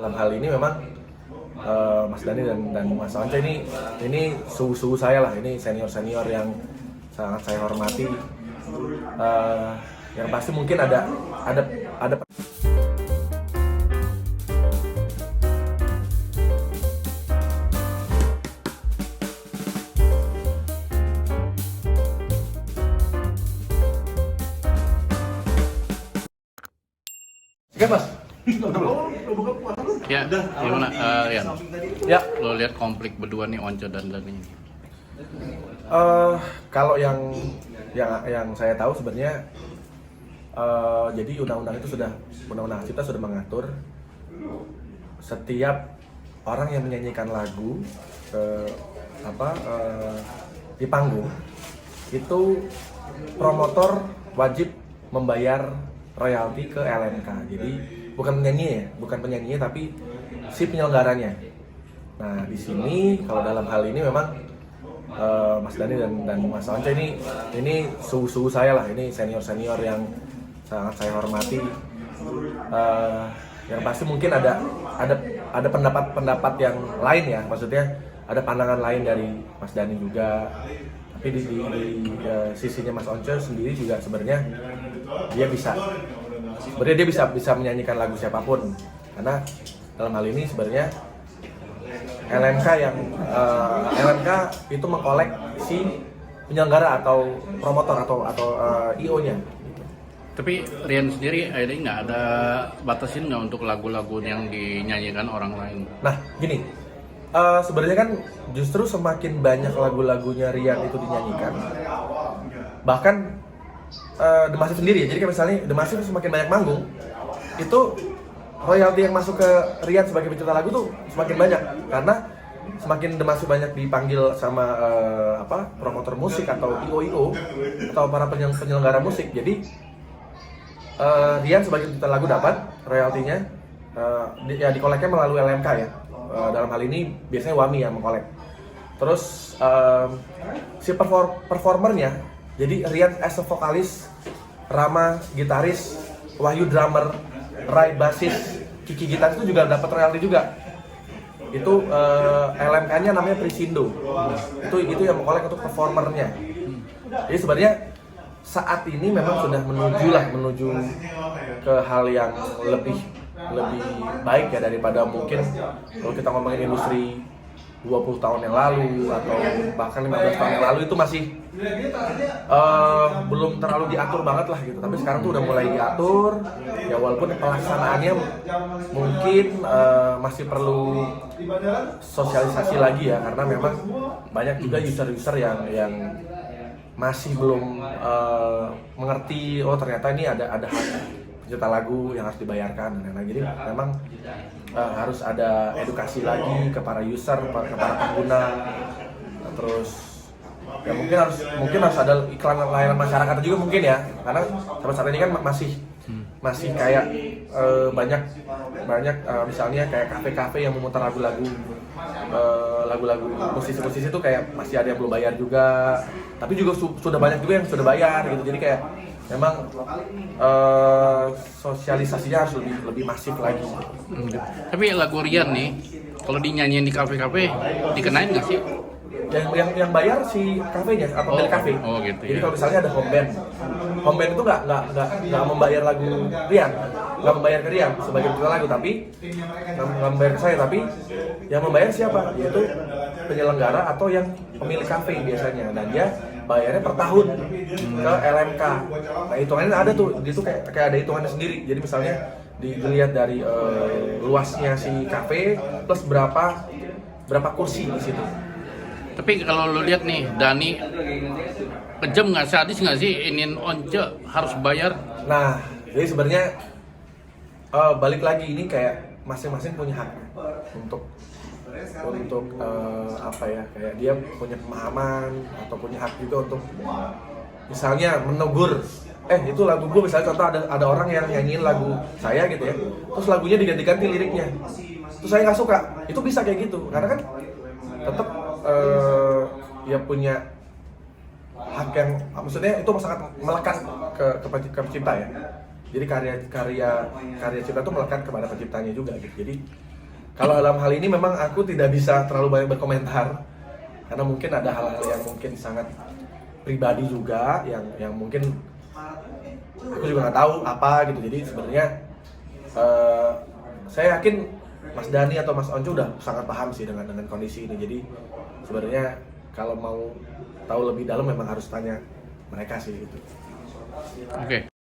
Dalam hal ini memang Mas Dani dan Mas Once ini suhu saya lah, ini senior yang sangat saya hormati. Yang pasti mungkin ada Oke Mas. Ya, gimana? Yan? Ya, Lo lihat konflik berdua nih Once dan Dani ini. kalau yang saya tahu sebenarnya jadi undang-undang cipta sudah mengatur setiap orang yang menyanyikan lagu di panggung itu promotor wajib membayar royalti ke LMK. Jadi bukan penyanyinya tapi si penyelenggaranya. Nah di sini kalau dalam hal ini memang Mas Dani dan Mas Once ini suhu saya lah, ini senior yang sangat saya hormati. Yang pasti mungkin ada pendapat yang lain ya, maksudnya ada pandangan lain dari Mas Dani juga. Tapi di sisinya Mas Once sendiri juga sebenarnya dia bisa menyanyikan lagu siapapun, karena dalam hal ini sebenarnya LMK itu mengkolek si penyelenggara atau promotor atau IO-nya. Tapi Rian sendiri ada nggak ada batasin nggak untuk lagu-lagu yang dinyanyikan orang lain? Nah gini, sebenarnya kan justru semakin banyak lagu-lagunya Rian itu dinyanyikan, bahkan The Massive sendiri ya, jadi kayak misalnya The Massive semakin banyak manggung, itu royalti yang masuk ke Rian sebagai pencipta lagu tuh semakin banyak, karena semakin The Massive banyak dipanggil sama promotor musik atau IO atau para penyelenggara musik. Jadi Rian sebagai pencipta lagu dapat royaltinya dikoleknya melalui LMK ya. Dalam hal ini biasanya WAMI yang mengkolek. Terus si performernya, jadi Rian as a vokalis, Rama gitaris, Wahyu drummer, Rai basis, Kiki gitar itu juga dapat royalti juga. Itu LMK-nya namanya Prisindo. Itu yang mengkolek untuk performernya. Jadi sebenarnya saat ini memang sudah menuju ke hal yang lebih baik ya daripada mungkin kalau kita ngomongin industri 20 tahun yang lalu atau bahkan 15 tahun yang lalu, itu masih belum terlalu diatur banget lah gitu. Tapi sekarang tuh udah mulai diatur ya, walaupun pelaksanaannya mungkin masih perlu sosialisasi lagi ya, karena memang banyak juga user yang masih belum mengerti, oh ternyata ini ada hak pencipta lagu yang harus dibayarkan. Nah, jadi memang harus ada edukasi lagi ke para user, ke para pengguna. Terus ya mungkin harus ada iklan layanan masyarakat juga mungkin ya, karena sampai saat ini kan masih kayak banyak misalnya kayak kafe-kafe yang memutar lagu-lagu musisi-musisi itu kayak masih ada yang belum bayar juga, tapi juga sudah banyak juga yang sudah bayar gitu. Jadi kayak memang sosialisasinya harus lebih masif lagi. Tapi lagu Rian nih, kalau dinyanyiin di kafe-kafe dikenain nggak sih? Yang bayar si kafenya, pemilik kafe. Oh gitu. Jadi Ya. kalau misalnya ada home band itu nggak membayar lagu Rian, nggak membayar ke Rian sebagai pencipta lagu, tapi nggak membayar ke saya, tapi yang membayar siapa? Yaitu penyelenggara atau yang pemilik kafe biasanya, dan dia bayarnya per tahun ke LMK. Nah hitungannya ada tuh, dia tuh kayak ada hitungannya sendiri. Jadi misalnya dilihat dari luasnya si kafe plus berapa kursi di situ. Tapi kalau lo lihat nih, Dani kejam nggak, sadis nggak sih ingin Once harus bayar? Nah, jadi sebenarnya balik lagi, ini kayak masing-masing punya hak untuk kayak dia punya pemahaman atau punya hak juga untuk misalnya menegur. Itu lagu gue, misalnya contoh ada orang yang nyanyiin lagu saya gitu ya, terus lagunya diganti-ganti liriknya, terus saya nggak suka, itu bisa kayak gitu, karena kan tetap ya punya hak yang, maksudnya itu sangat melekat ke pencipta ya. Jadi karya cipta itu melekat kepada penciptanya juga gitu. Jadi Kalau dalam hal ini memang aku tidak bisa terlalu banyak berkomentar karena mungkin ada hal-hal yang mungkin sangat pribadi juga yang mungkin aku juga nggak tahu apa gitu. Jadi sebenarnya saya yakin Mas Dani atau Mas Onco udah sangat paham sih dengan kondisi ini. Jadi sebenarnya kalau mau tahu lebih dalam memang harus tanya mereka sih gitu. Oke.